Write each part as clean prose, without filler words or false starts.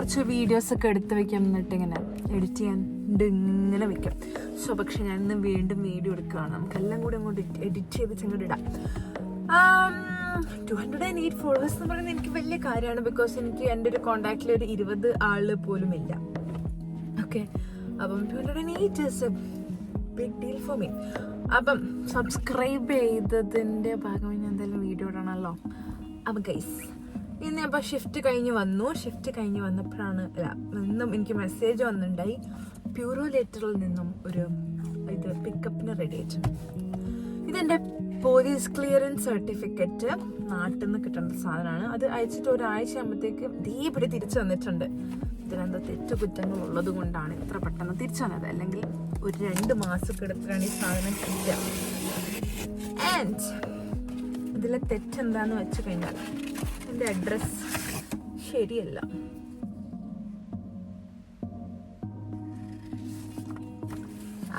കുറച്ച് വീഡിയോസൊക്കെ എടുത്ത് വെക്കാം, എന്നിട്ട് ഇങ്ങനെ എഡിറ്റ് ചെയ്യാൻ ഇങ്ങനെ വെക്കാം. സോ പക്ഷെ ഞാൻ ഇന്ന് വീണ്ടും വീഡിയോ എടുക്കുകയാണ്. നമുക്കെല്ലാം കൂടി അങ്ങോട്ട് എഡിറ്റ് ചെയ്ത് അങ്ങോട്ട് ഇടാം. 208 ഫോളോവേഴ്സ് എന്ന് പറയുന്നത് എനിക്ക് വലിയ കാര്യമാണ്. ബിക്കോസ് എനിക്ക് എൻ്റെ ഒരു കോണ്ടാക്റ്റിൽ ഒരു 20 ആള് പോലും ഇല്ല. ഓക്കെ, അപ്പം 208 is a big deal for me. അപ്പം സബ്സ്ക്രൈബ് ചെയ്തതിൻ്റെ ഭാഗമായി ഞാൻ എന്തായാലും വീഡിയോ ഇടണമല്ലോ. അപ്പം ഗൈസ്, ഇന്ന് അപ്പോൾ ഷിഫ്റ്റ് കഴിഞ്ഞ് വന്നപ്പോഴാണ് ഇന്നും എനിക്ക് മെസ്സേജ് വന്നിട്ടുണ്ടായി. പ്യൂറോ ലെറ്ററിൽ നിന്നും ഒരു ഇത് പിക്കപ്പിന് റെഡി ആയിട്ടുണ്ട്. ഇതെൻ്റെ പോലീസ് ക്ലിയറൻസ് സർട്ടിഫിക്കറ്റ് നാട്ടിൽ നിന്ന് കിട്ടേണ്ട സാധനമാണ്. അത് അയച്ചിട്ട് ഒരാഴ്ച ആകുമ്പോഴത്തേക്ക് ദീപടി തിരിച്ചു വന്നിട്ടുണ്ട്. ഇതിനെന്താ തെറ്റുകുറ്റങ്ങൾ ഉള്ളത് കൊണ്ടാണ് ഇത്ര പെട്ടെന്ന് തിരിച്ചു വന്നത്. അല്ലെങ്കിൽ ഒരു 2 മാസമൊക്കെ എടുത്തിട്ടാണ് ഈ സാധനം കിട്ടുക. ആൻഡ് ഇതിലെ തെറ്റെന്താന്ന് വെച്ച് കഴിഞ്ഞാൽ എൻ്റെ അഡ്രസ് ശരിയല്ല.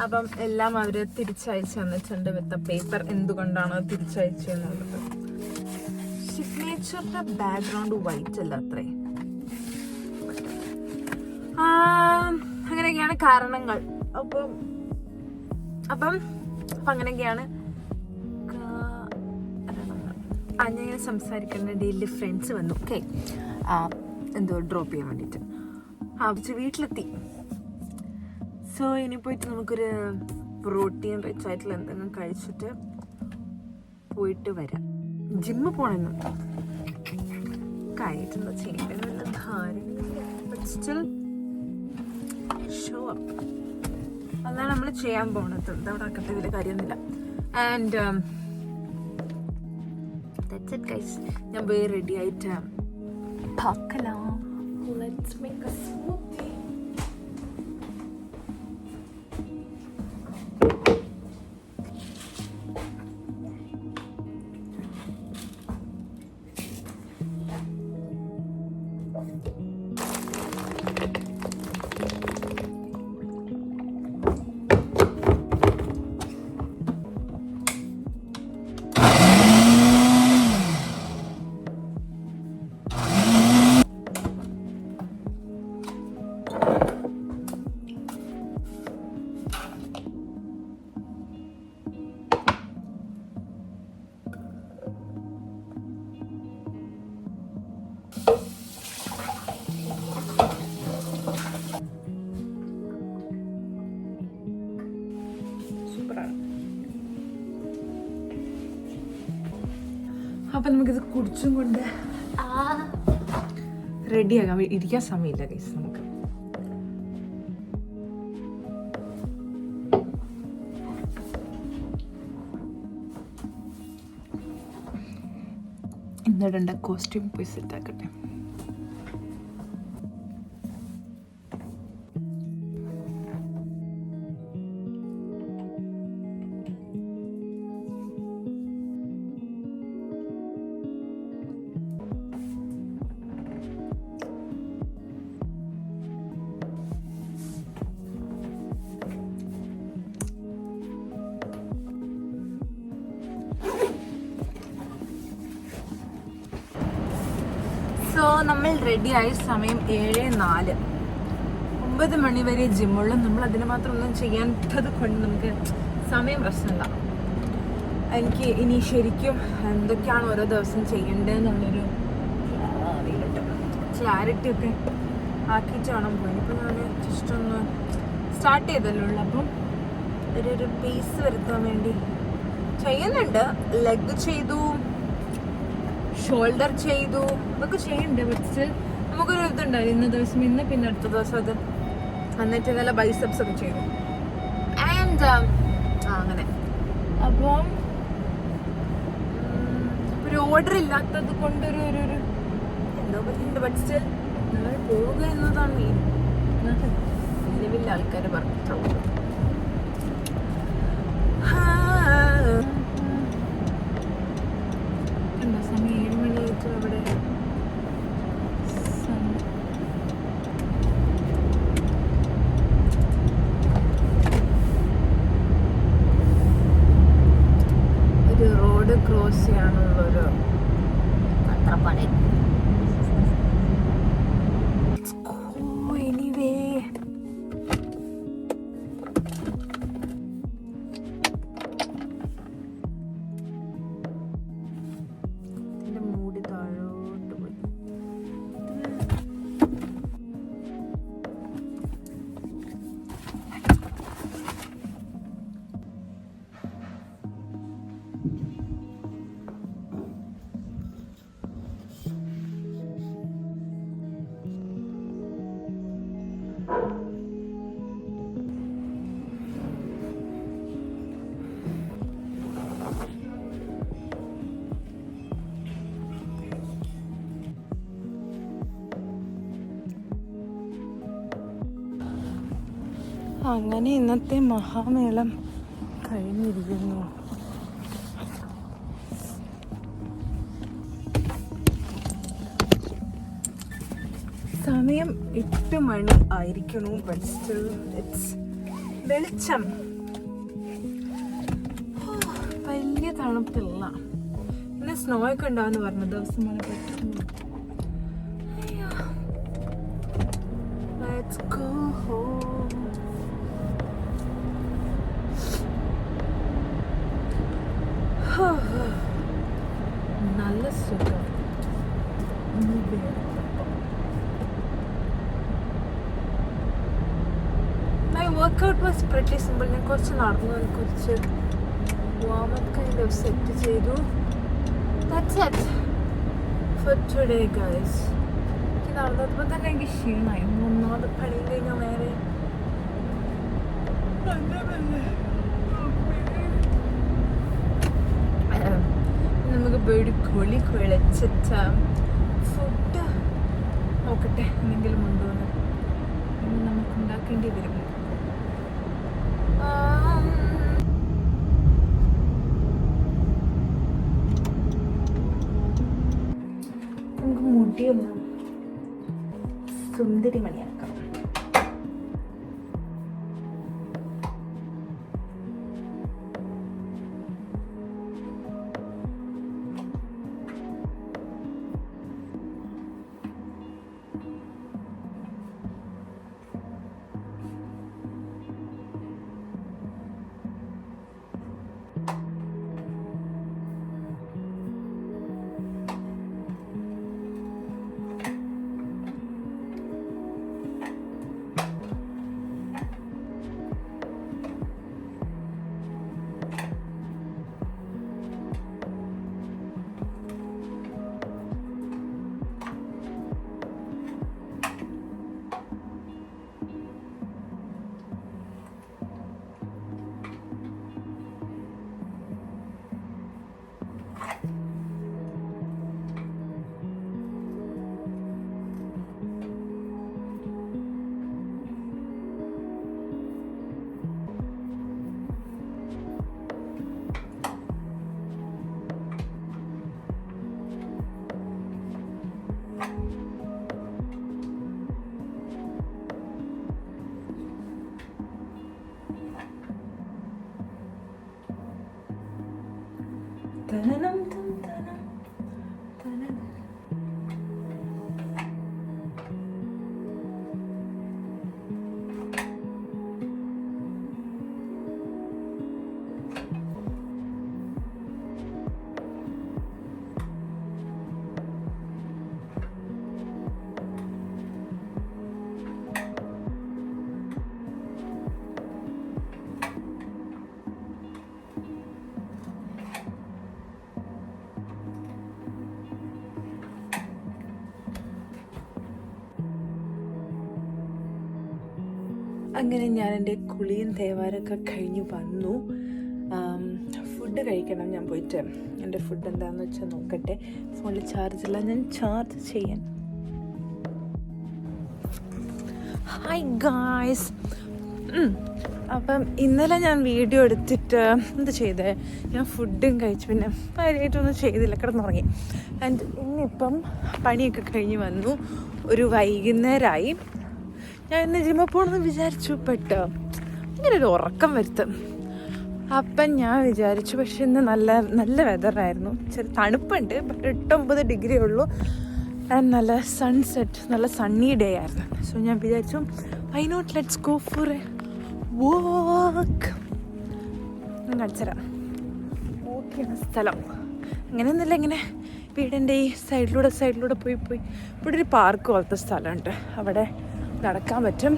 അപ്പം എല്ലാം അവർ തിരിച്ചയച്ചു തന്നിട്ടുണ്ട് വിത്ത് പേപ്പർ. എന്തുകൊണ്ടാണ് തിരിച്ചയച്ചു എന്നുള്ളത്. സിഗ്നേച്ചറിന്റെ ബാക്ക്ഗ്രൗണ്ട് വൈറ്റ് അല്ല അത്രേ. അങ്ങനെയൊക്കെയാണ് കാരണങ്ങൾ. അപ്പം അങ്ങനെയൊക്കെയാണ് ഞാൻ സംസാരിക്കുന്ന ഡെയിലി ഫ്രണ്ട്സ് വന്നു. ഓക്കെ, എന്തോ ഡ്രോപ്പ് ചെയ്യാൻ വേണ്ടിയിട്ട് വീട്ടിലെത്തി. സോ ഇനി പോയിട്ട് നമുക്കൊരു പ്രോട്ടീൻ റിച്ച് ആയിട്ടുള്ള എന്തെങ്കിലും കഴിച്ചിട്ട് പോയിട്ട് വരാം. ജിമ്മ് പോകണമെന്ന് കാര്യമായിട്ടെന്താ ചെയ്യേണ്ടതെന്നുള്ള ധാരണയില്ല. But still show up. അതാണ് നമ്മൾ ചെയ്യാൻ പോണത്. എന്താ നടക്കട്ടെ, വലിയ കാര്യമൊന്നുമില്ല. And that's it guys. ഞാൻ പോയി റെഡി ആയിട്ട് പാക്കലാം. Let's make a smoothie. അപ്പം നമുക്കിത് കുടിച്ചും കൊണ്ട് റെഡിയാകാം. ഇരിക്കാൻ സമയമില്ല ഗൈസ്. നമുക്ക് ഇന്നിടേണ്ട കോസ്റ്റ്യൂം പോയി സെറ്റാക്കട്ടെ. സോ നമ്മൾ റെഡിയായ സമയം 7:04. 9 മണി വരെ ജിമ്മുള്ള. നമ്മൾ അതിന് മാത്രം ഒന്നും ചെയ്യാത്തത് കൊണ്ട് നമുക്ക് സമയം പ്രശ്നമില്ല. എനിക്ക് ഇനി ശരിക്കും എന്തൊക്കെയാണ് ഓരോ ദിവസം ചെയ്യേണ്ടതെന്നുള്ളൊരു ക്ലാരിറ്റി ഒക്കെ ആക്കിയിട്ട് വേണം പോയി. ഇപ്പം ഞാൻ ജസ്റ്റ് ഒന്ന് സ്റ്റാർട്ട് ചെയ്തല്ലോ ഉള്ളു. അപ്പം ഒരു പേസ് വരുത്താൻ വേണ്ടി ചെയ്യുന്നുണ്ട്. ലെഗ് ചെയ്തു, ഷോൾഡർ ചെയ്തു, അതൊക്കെ ചെയ്യുന്നുണ്ട്. പക്ഷേ നമുക്കൊരു ഇതുണ്ടായിരുന്നു ഇന്ന ദിവസം ഇന്ന്, പിന്നെ അടുത്ത ദിവസം അത് എന്നിട്ട് നല്ല ബൈസെപ്സ് ഒക്കെ ചെയ്തു. ആൻഡ് അങ്ങനെ അപ്പം ഒരു ഓർഡർ ഇല്ലാത്തത് കൊണ്ടൊരു എന്തോ പറ്റുന്നുണ്ട്. ബട്ട് സ്റ്റിൽ നമ്മൾ പോവുക എന്നതാണ് മെയിൻ. നിലവിലെ ആൾക്കാർ പറഞ്ഞിട്ടുള്ളൂ. സമയം 7 മണിയായിട്ട് അവിടെ ഒരു റോഡ് ക്രോസ് ചെയ്യാനുള്ളൊരു അത്ര പണി. അങ്ങനെ ഇന്നത്തെ മഹാമേളം കഴിഞ്ഞിരിക്കുന്നു. സമയം 8 മണി ആയിരിക്കണു. ബട്ട് സ്റ്റിൽ ഇറ്റ്സ് വെളിച്ചം. വലിയ തണുപ്പില്ല. പിന്നെ സ്നോ ഒക്കെ ഉണ്ടാവുന്ന പറഞ്ഞ ദിവസമാണ് പറ്റുന്നു. Let's go home. നല്ല സുഖം. My workout was pretty simple. ഞാൻ കുറച്ച് നടന്നു, കുറച്ച് warm up kind of set ചെയ്തു. That's it for today, guys. എനിക്ക് നടന്നപ്പോൾ തന്നെ എനിക്ക് ക്ഷീണമായി. ഒന്നാമത് പണി കഴിഞ്ഞാൽ നേരെ നമുക്ക് പോയിട്ട് കുളി കുളിച്ചിട്ട് ഫുഡ് നോക്കട്ടെ എന്തെങ്കിലും ഉണ്ടോന്ന്. നമുക്ക് ഉണ്ടാക്കേണ്ടി വരും. നമുക്ക് മുടിയൊന്ന് സുന്ദരി മണിയാക്കാം. തനനം തനം തനം. അങ്ങനെ ഞാൻ എൻ്റെ കുളിയും തേവാരൊക്കെ കഴിഞ്ഞ് വന്നു. ഫുഡ് കഴിക്കണം. ഞാൻ പോയിട്ട് എൻ്റെ ഫുഡ് എന്താണെന്ന് വെച്ചാൽ നോക്കട്ടെ. ഫോണിൽ ചാർജില്ല, ഞാൻ ചാർജ് ചെയ്യാൻ. Hi guys. അപ്പം ഇന്നലെ ഞാൻ വീഡിയോ എടുത്തിട്ട് എന്ത് ചെയ്തേ, ഞാൻ ഫുഡും കഴിച്ചു, പിന്നെ കാര്യമായിട്ടൊന്നും ചെയ്തില്ല, കിടന്നുറങ്ങി. ആൻഡ് ഇന്നിപ്പം പണിയൊക്കെ കഴിഞ്ഞ് വന്നു, ഒരു വൈകുന്നേരമായി. ഞാൻ ഇന്ന് ജിമ്മിൽ പോകണമെന്ന് വിചാരിച്ചു, പെട്ടോ ഇങ്ങനെ ഒരു ഉറക്കം വരുത്തും. അപ്പം ഞാൻ വിചാരിച്ചു, പക്ഷെ ഇന്ന് നല്ല നല്ല വെതറായിരുന്നു. ചെറിയ തണുപ്പുണ്ട്, ബട്ട് 8-9 ഡിഗ്രി ഉള്ളൂ. ആൻഡ് നല്ല സൺസെറ്റ്, നല്ല സണ്ണി ഡേ ആയിരുന്നു. സോ ഞാൻ വിചാരിച്ചു, why not let's go for a walk. ഞാൻ കാണിച്ചുതരാം ഓക്കെയാണ് സ്ഥലം. അങ്ങനെയൊന്നുമില്ല, ഇങ്ങനെ വീടിൻ്റെ ഈ സൈഡിലൂടെ പോയി ഇവിടെ ഒരു പാർക്ക് പോലത്തെ സ്ഥലമുണ്ട്, അവിടെ നടക്കാൻ പറ്റും.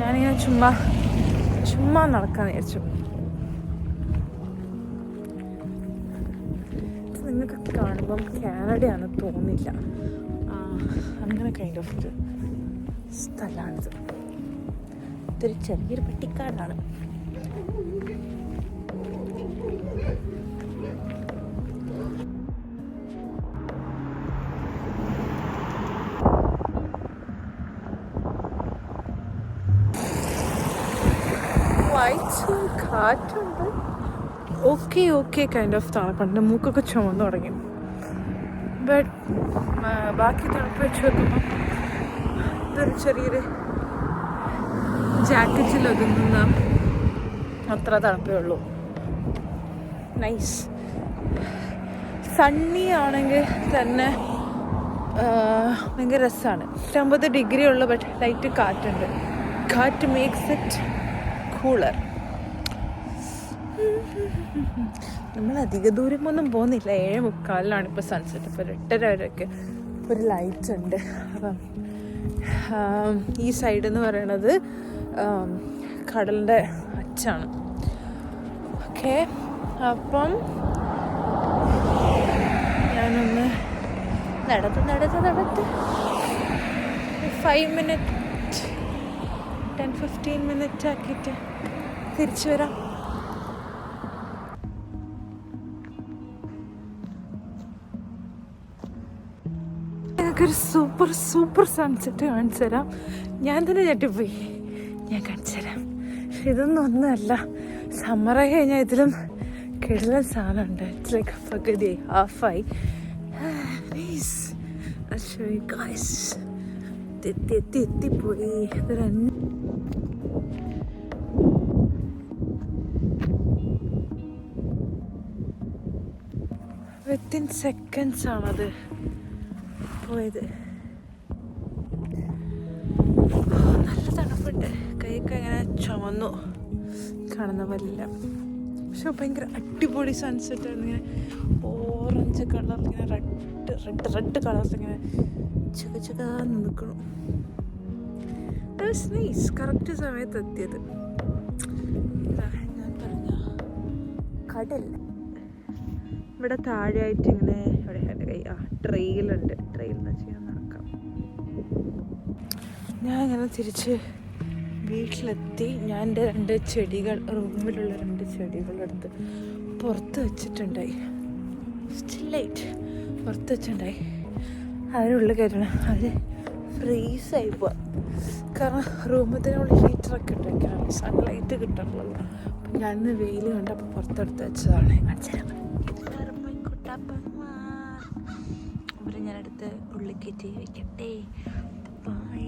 ഞാനിങ്ങനെ ചുമ്മാ നടക്കാമെന്ന് വിചാരിച്ചു. നിങ്ങൾക്ക് കാണുമ്പം കാനഡയാണെന്ന് തോന്നില്ല, അങ്ങനെ കൈൻഡ് ഓഫ് ഒരു സ്ഥലമാണിത്. ഇതൊരു ചെറിയൊരു പട്ടിക്കാടാണ്. ലൈറ്റ്സും കാറ്റുണ്ട്. ഓക്കെ കൈൻഡ് ഓഫ് തണുപ്പുണ്ട്. മൂക്കൊക്കെ ചുമന്ന് തുടങ്ങി. ബട്ട് ബാക്കി തണുപ്പ് വെച്ച് നോക്കുമ്പോൾ ഇതൊരു ചെറിയൊരു ജാക്കറ്റിൽ ഒതുങ്ങുന്ന അത്ര തണുപ്പേ ഉള്ളൂ. നൈസ്. സണ്ണി ആണെങ്കിൽ തന്നെ ഭയങ്കര രസമാണ്. 50 ഡിഗ്രി ഉള്ളു, ബട്ട് ലൈറ്റ് കാറ്റുണ്ട്. കാറ്റ് മേക്സ് ഇറ്റ് കൂളർ. നമ്മൾ അധിക ദൂരമൊന്നും പോകുന്നില്ല. 7:45 ഇപ്പോൾ സൺസെറ്റ്. ഇപ്പോൾ 8:30 വരെയൊക്കെ ഒരു ലൈറ്റ് ഉണ്ട്. അപ്പം ഈ സൈഡ് എന്ന് പറയണത് കടലിൻ്റെ അച്ചാണ്. ഓക്കെ, അപ്പം ഞാനൊന്ന് നടത്ത് 5 മിനിറ്റ് 10-15 മിനിറ്റ് ആക്കിയിട്ട് തിരിച്ചു വരാം. ഞങ്ങൾക്കൊരു സൂപ്പർ സൺസെറ്റ് കാണിച്ചു തരാം. ഞാൻ തന്നെ ഞെട്ടിപ്പോയി. ഞാൻ കാണിച്ചു തരാം. ഇതൊന്നും ഒന്നുമല്ല, സമ്മറായി കഴിഞ്ഞാൽ ഇതിലും കിടലൻ സാധനമുണ്ട്. ഇറ്റ്സ് ലൈക്ക് പകുതി ഹാഫായി. എത്തിപ്പോയി. വിത്തിൻ സെക്കൻഡ്സ് ആണത് പോയത്. നല്ല തണുപ്പുണ്ട്. കൈയൊക്കെ ഇങ്ങനെ ചുമന്നു കാണുന്ന പോലെ. പക്ഷെ ഭയങ്കര അടിപൊളി സൺസെറ്റ് ആയിരുന്നു. ഇങ്ങനെ ഓറഞ്ച് കളർ, ഇങ്ങനെ റെഡ് കളറിൽ ഇങ്ങനെ ചുകാന്ന് നിൽക്കണം. നൈസ്. കറക്റ്റ് സമയത്ത് എത്തിയത്. ഞാൻ പറഞ്ഞ കടൽ ഇവിടെ താഴെയായിട്ട് ഇങ്ങനെ ഇവിടെ എൻ്റെ കൈ ട്രെയിലുണ്ട്. ട്രെയിലെന്ന് വെച്ചാൽ നടക്കാം. ഞാൻ ഇങ്ങനെ തിരിച്ച് വീട്ടിലെത്തി. ഞാൻ എൻ്റെ 2 ചെടികൾ, റൂമിലുള്ള 2 ചെടികളെടുത്ത് പുറത്ത് വെച്ചിട്ടുണ്ടായി. സ്റ്റില്ലൈറ്റ് പുറത്ത് വെച്ചിട്ടുണ്ടായി. അതിനുള്ളിൽ കയറ്റണം. അത് ഫ്രീസായി പോവാം. കാരണം റൂമത്തിനുള്ള ഹീറ്ററൊക്കെ ഉണ്ടാക്കണം, സൺലൈറ്റ് കിട്ടണമല്ലോ. അപ്പം ഞാനിന്ന് വെയിൽ കണ്ടപ്പോൾ പുറത്തെടുത്ത് വെച്ചതാണ്. അവരെ ഞാനെടുത്ത് ഉള്ളിൽ കയറ്റി വയ്ക്കട്ടെ. ബൈ.